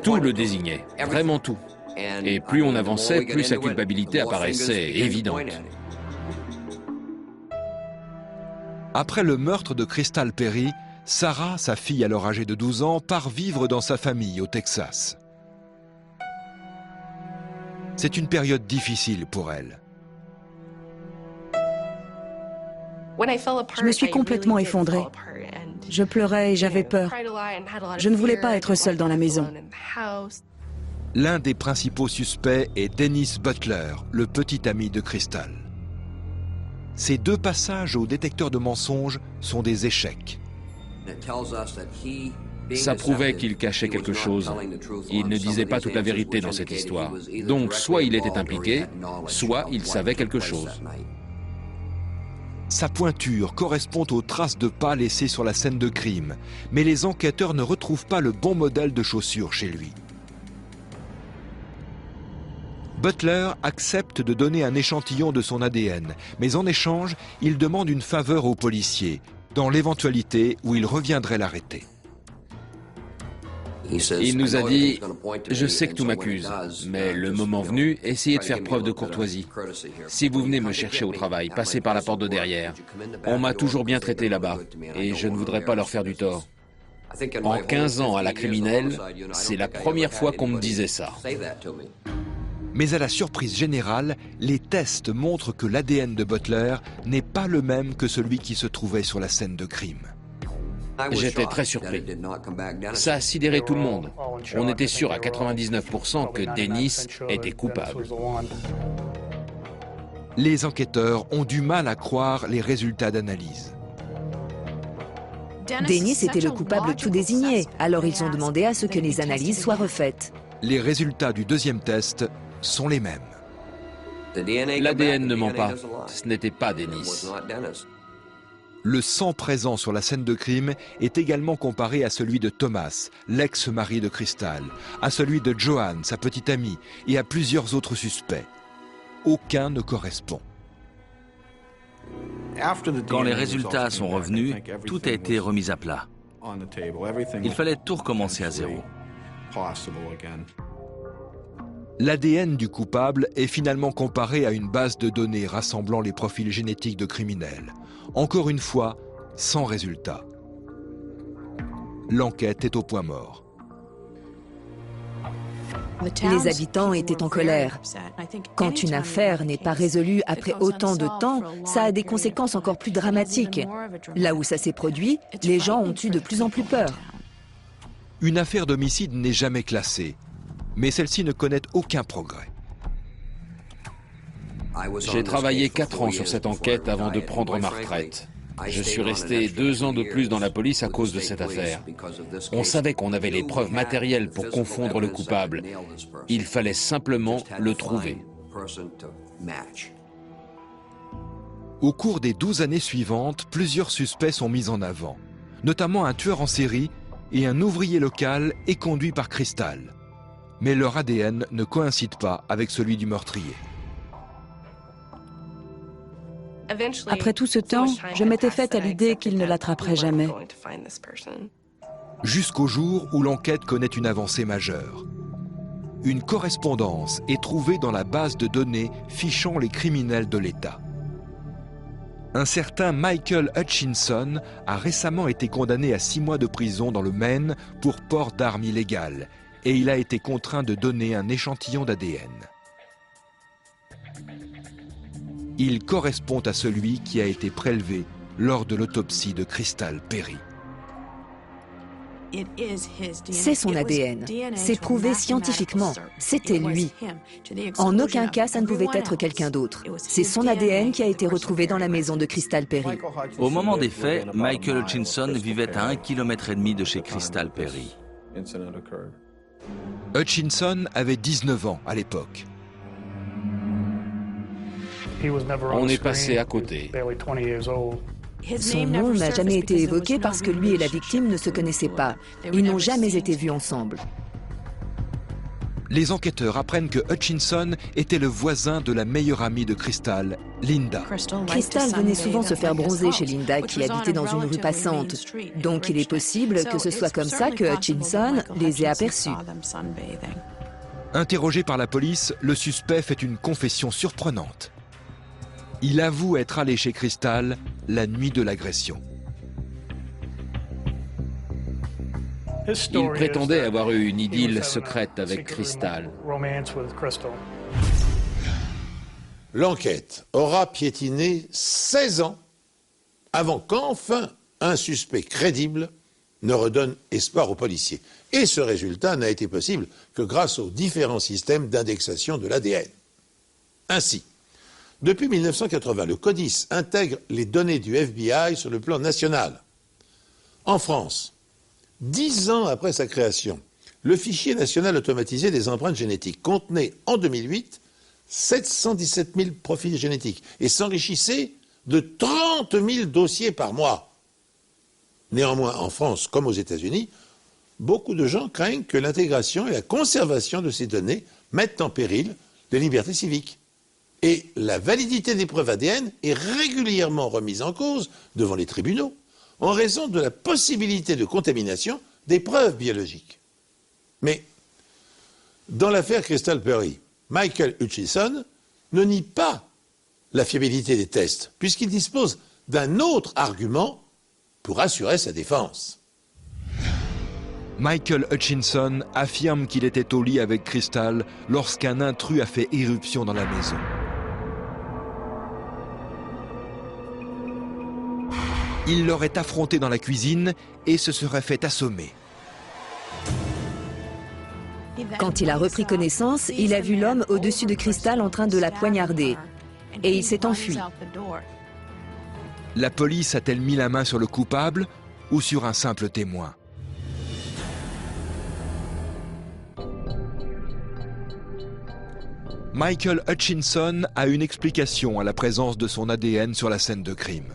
Tout le désignait, vraiment tout. Et plus on avançait, plus sa culpabilité apparaissait évidente. Après le meurtre de Crystal Perry, Sarah, sa fille alors âgée de 12 ans, part vivre dans sa famille au Texas. C'est une période difficile pour elle. Je me suis complètement effondrée. Je pleurais et j'avais peur. Je ne voulais pas être seule dans la maison. L'un des principaux suspects est Dennis Butler, le petit ami de Crystal. Ces 2 passages au détecteur de mensonges sont des échecs. Ça prouvait qu'il cachait quelque chose. Il ne disait pas toute la vérité dans cette histoire. Donc soit il était impliqué, soit il savait quelque chose. Sa pointure correspond aux traces de pas laissées sur la scène de crime, mais les enquêteurs ne retrouvent pas le bon modèle de chaussures chez lui. Butler accepte de donner un échantillon de son ADN, mais en échange, il demande une faveur aux policiers, dans l'éventualité où il reviendrait l'arrêter. Il nous a dit « Je sais que tout m'accuse, mais le moment venu, essayez de faire preuve de courtoisie. Si vous venez me chercher au travail, passez par la porte de derrière. On m'a toujours bien traité là-bas, et je ne voudrais pas leur faire du tort. En 15 ans à la criminelle, c'est la première fois qu'on me disait ça. » Mais à la surprise générale, les tests montrent que l'ADN de Butler n'est pas le même que celui qui se trouvait sur la scène de crime. J'étais très surpris. Ça a sidéré tout le monde. On était sûr à 99% que Dennis était coupable. Les enquêteurs ont du mal à croire les résultats d'analyse. Dennis était le coupable tout désigné, alors ils ont demandé à ce que les analyses soient refaites. Les résultats du 2e test sont les mêmes. L'ADN ne ment pas. Ce n'était pas Dennis. Le sang présent sur la scène de crime est également comparé à celui de Thomas, l'ex-mari de Crystal, à celui de Joanne, sa petite amie, et à plusieurs autres suspects. Aucun ne correspond. Quand les résultats sont revenus, tout a été remis à plat. Il fallait tout recommencer à zéro. L'ADN du coupable est finalement comparé à une base de données rassemblant les profils génétiques de criminels. Encore une fois, sans résultat. L'enquête est au point mort. Les habitants étaient en colère. Quand une affaire n'est pas résolue après autant de temps, ça a des conséquences encore plus dramatiques. Là où ça s'est produit, les gens ont eu de plus en plus peur. Une affaire d'homicide n'est jamais classée, mais celle-ci ne connaît aucun progrès. J'ai travaillé 4 ans sur cette enquête avant de prendre ma retraite. Je suis resté 2 ans de plus dans la police à cause de cette affaire. On savait qu'on avait les preuves matérielles pour confondre le coupable. Il fallait simplement le trouver. Au cours des 12 années suivantes, plusieurs suspects sont mis en avant, notamment un tueur en série et un ouvrier local éconduit par Crystal. Mais leur ADN ne coïncide pas avec celui du meurtrier. Après tout ce temps, je m'étais faite à l'idée qu'il ne l'attraperait jamais. Jusqu'au jour où l'enquête connaît une avancée majeure. Une correspondance est trouvée dans la base de données fichant les criminels de l'État. Un certain Michael Hutchinson a récemment été condamné à 6 mois de prison dans le Maine pour port d'armes illégales et il a été contraint de donner un échantillon d'ADN. Il correspond à celui qui a été prélevé lors de l'autopsie de Crystal Perry. C'est son ADN. C'est prouvé scientifiquement. C'était lui. En aucun cas, ça ne pouvait être quelqu'un d'autre. C'est son ADN qui a été retrouvé dans la maison de Crystal Perry. Au moment des faits, Michael Hutchinson vivait à 1,5 km de chez Crystal Perry. Hutchinson avait 19 ans à l'époque. On est passé à côté. Son nom n'a jamais été évoqué parce que lui et la victime ne se connaissaient pas. Ils n'ont jamais été vus ensemble. Les enquêteurs apprennent que Hutchinson était le voisin de la meilleure amie de Crystal, Linda. Crystal venait souvent se faire bronzer chez Linda qui habitait dans une rue passante. Donc il est possible que ce soit comme ça que Hutchinson les ait aperçus. Interrogé par la police, le suspect fait une confession surprenante. Il avoue être allé chez Crystal la nuit de l'agression. Il prétendait avoir eu une idylle secrète avec Crystal. L'enquête aura piétiné 16 ans avant qu'enfin un suspect crédible ne redonne espoir aux policiers. Et ce résultat n'a été possible que grâce aux différents systèmes d'indexation de l'ADN. Ainsi, depuis 1980, le CODIS intègre les données du FBI sur le plan national. En France, 10 ans après sa création, le fichier national automatisé des empreintes génétiques contenait en 2008 717 000 profils génétiques et s'enrichissait de 30 000 dossiers par mois. Néanmoins, en France comme aux États-Unis, beaucoup de gens craignent que l'intégration et la conservation de ces données mettent en péril les libertés civiques. Et la validité des preuves ADN est régulièrement remise en cause devant les tribunaux en raison de la possibilité de contamination des preuves biologiques. Mais dans l'affaire Crystal Perry, Michael Hutchinson ne nie pas la fiabilité des tests puisqu'il dispose d'un autre argument pour assurer sa défense. Michael Hutchinson affirme qu'il était au lit avec Crystal lorsqu'un intrus a fait irruption dans la maison. Il l'aurait affronté dans la cuisine et se serait fait assommer. Quand il a repris connaissance, il a vu l'homme au-dessus de Crystal en train de la poignarder. Et il s'est enfui. La police a-t-elle mis la main sur le coupable ou sur un simple témoin ? Michael Hutchinson a une explication à la présence de son ADN sur la scène de crime.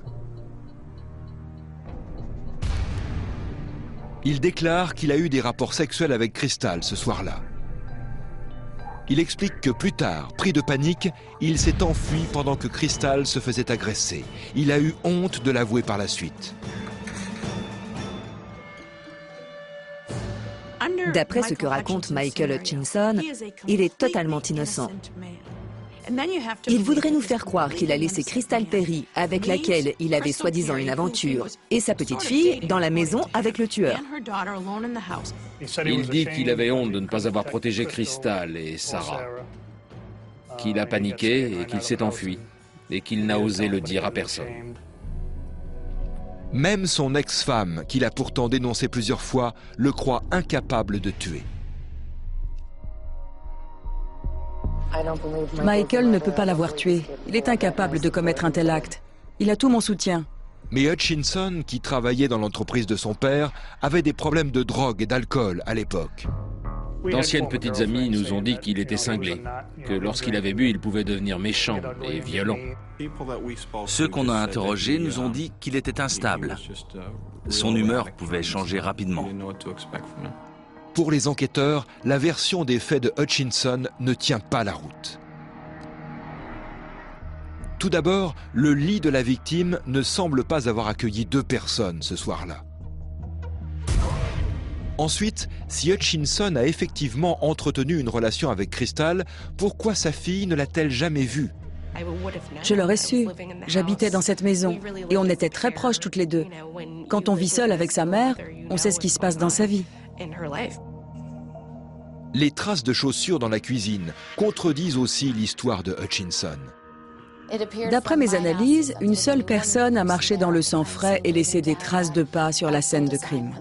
Il déclare qu'il a eu des rapports sexuels avec Crystal ce soir-là. Il explique que plus tard, pris de panique, il s'est enfui pendant que Crystal se faisait agresser. Il a eu honte de l'avouer par la suite. D'après ce que raconte Michael Hutchinson, il est totalement innocent. Il voudrait nous faire croire qu'il a laissé Crystal Perry, avec laquelle il avait soi-disant une aventure, et sa petite fille dans la maison avec le tueur. Il dit qu'il avait honte de ne pas avoir protégé Crystal et Sarah, qu'il a paniqué et qu'il s'est enfui, et qu'il n'a osé le dire à personne. Même son ex-femme, qu'il a pourtant dénoncé plusieurs fois, le croit incapable de tuer. Michael ne peut pas l'avoir tué. Il est incapable de commettre un tel acte. Il a tout mon soutien. Mais Hutchinson, qui travaillait dans l'entreprise de son père, avait des problèmes de drogue et d'alcool à l'époque. D'anciennes petites amies nous ont dit qu'il était cinglé, que lorsqu'il avait bu, il pouvait devenir méchant et violent. Ceux qu'on a interrogés nous ont dit qu'il était instable. Son humeur pouvait changer rapidement. Pour les enquêteurs, la version des faits de Hutchinson ne tient pas la route. Tout d'abord, le lit de la victime ne semble pas avoir accueilli 2 personnes ce soir-là. Ensuite, si Hutchinson a effectivement entretenu une relation avec Crystal, pourquoi sa fille ne l'a-t-elle jamais vue? Je l'aurais su. J'habitais dans cette maison et on était très proches toutes les deux. Quand on vit seul avec sa mère, on sait ce qui se passe dans sa vie. Les traces de chaussures dans la cuisine contredisent aussi l'histoire de Hutchinson. D'après mes analyses, une seule personne a marché dans le sang frais et laissé des traces de pas sur la scène de crime.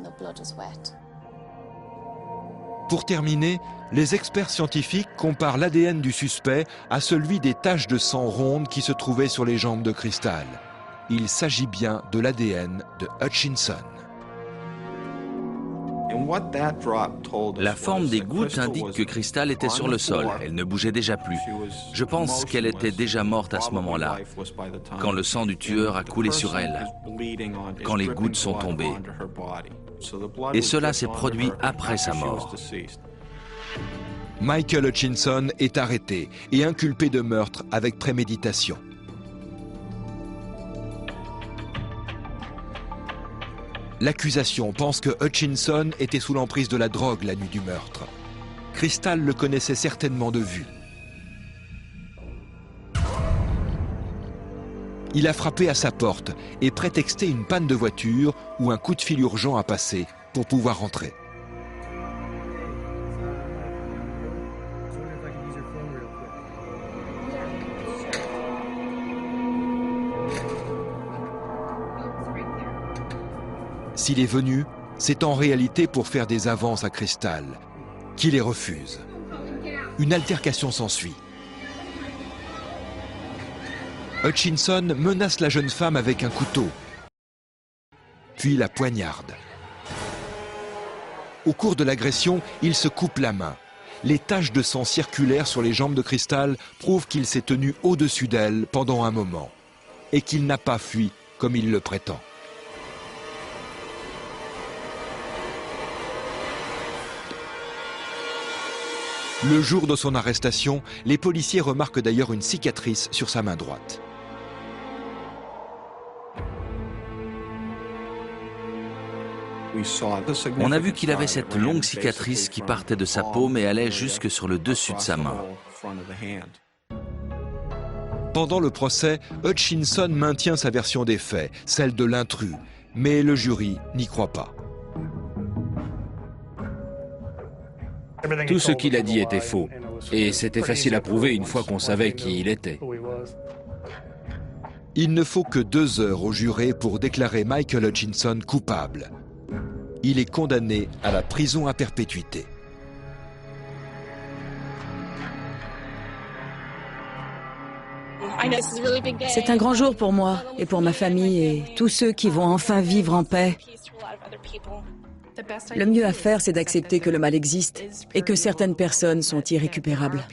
Pour terminer, les experts scientifiques comparent l'ADN du suspect à celui des taches de sang rondes qui se trouvaient sur les jambes de Crystal. Il s'agit bien de l'ADN de Hutchinson. La forme des gouttes indique que Crystal était sur le sol. Elle ne bougeait déjà plus. Je pense qu'elle était déjà morte à ce moment-là, quand le sang du tueur a coulé sur elle, quand les gouttes sont tombées. Et cela s'est produit après sa mort. Michael Hutchinson est arrêté et inculpé de meurtre avec préméditation. L'accusation pense que Hutchinson était sous l'emprise de la drogue la nuit du meurtre. Crystal le connaissait certainement de vue. Il a frappé à sa porte et prétexté une panne de voiture ou un coup de fil urgent à passer pour pouvoir rentrer. S'il est venu, c'est en réalité pour faire des avances à Crystal, qui les refuse. Une altercation s'ensuit. Hutchinson menace la jeune femme avec un couteau, puis la poignarde. Au cours de l'agression, il se coupe la main. Les taches de sang circulaires sur les jambes de Crystal prouvent qu'il s'est tenu au-dessus d'elle pendant un moment et qu'il n'a pas fui comme il le prétend. Le jour de son arrestation, les policiers remarquent d'ailleurs une cicatrice sur sa main droite. On a vu qu'il avait cette longue cicatrice qui partait de sa paume et allait jusque sur le dessus de sa main. Pendant le procès, Hutchinson maintient sa version des faits, celle de l'intrus, mais le jury n'y croit pas. Tout ce qu'il a dit était faux, et c'était facile à prouver une fois qu'on savait qui il était. Il ne faut que 2 heures au juré pour déclarer Michael Hutchinson coupable. Il est condamné à la prison à perpétuité. C'est un grand jour pour moi et pour ma famille et tous ceux qui vont enfin vivre en paix. Le mieux à faire, c'est d'accepter que le mal existe et que certaines personnes sont irrécupérables.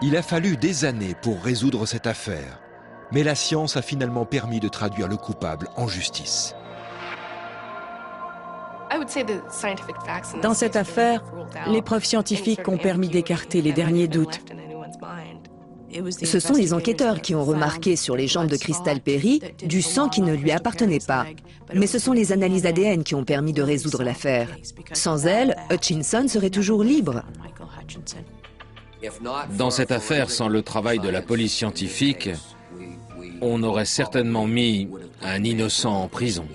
Il a fallu des années pour résoudre cette affaire, mais la science a finalement permis de traduire le coupable en justice. Dans cette affaire, les preuves scientifiques ont permis d'écarter les derniers doutes. Ce sont les enquêteurs qui ont remarqué sur les jambes de Crystal Perry du sang qui ne lui appartenait pas. Mais ce sont les analyses ADN qui ont permis de résoudre l'affaire. Sans elles, Hutchinson serait toujours libre. Dans cette affaire, sans le travail de la police scientifique, on aurait certainement mis un innocent en prison.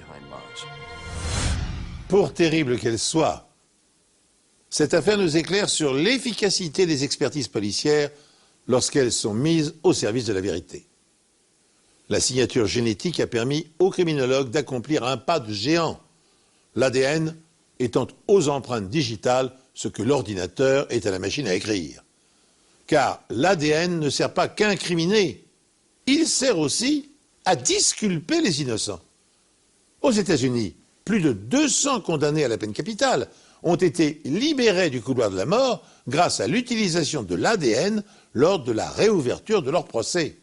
Pour terrible qu'elle soit, cette affaire nous éclaire sur l'efficacité des expertises policières lorsqu'elles sont mises au service de la vérité. La signature génétique a permis aux criminologues d'accomplir un pas de géant, l'ADN étant aux empreintes digitales ce que l'ordinateur est à la machine à écrire. Car l'ADN ne sert pas qu'à incriminer, il sert aussi à disculper les innocents. Aux États-Unis, plus de 200 condamnés à la peine capitale ont été libérés du couloir de la mort grâce à l'utilisation de l'ADN lors de la réouverture de leur procès.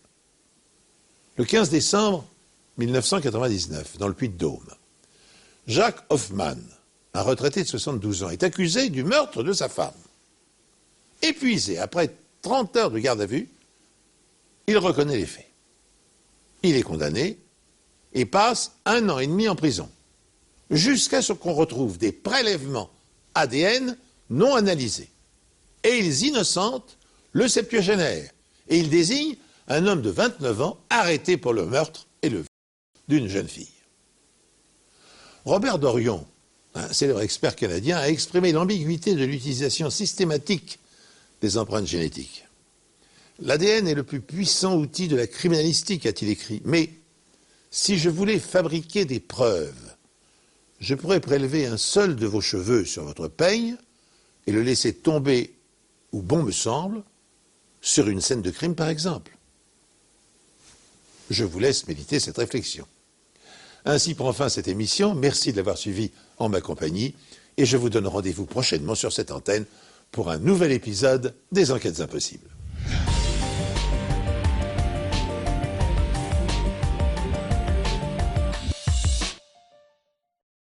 Le 15 décembre 1999, dans le Puy-de-Dôme, Jacques Hoffman, un retraité de 72 ans, est accusé du meurtre de sa femme. Épuisé après 30 heures de garde à vue, il reconnaît les faits. Il est condamné et passe 1 an et demi en prison, jusqu'à ce qu'on retrouve des prélèvements ADN non analysés. Et ils innocentent le septuagénaire et ils désignent un homme de 29 ans arrêté pour le meurtre et le viol d'une jeune fille. Robert Dorion, un célèbre expert canadien, a exprimé l'ambiguïté de l'utilisation systématique des empreintes génétiques. L'ADN est le plus puissant outil de la criminalistique, a-t-il écrit, mais si je voulais fabriquer des preuves, je pourrais prélever un seul de vos cheveux sur votre peigne et le laisser tomber, où bon me semble, sur une scène de crime par exemple. Je vous laisse méditer cette réflexion. Ainsi prend fin cette émission. Merci de l'avoir suivie en ma compagnie et je vous donne rendez-vous prochainement sur cette antenne pour un nouvel épisode des Enquêtes Impossibles.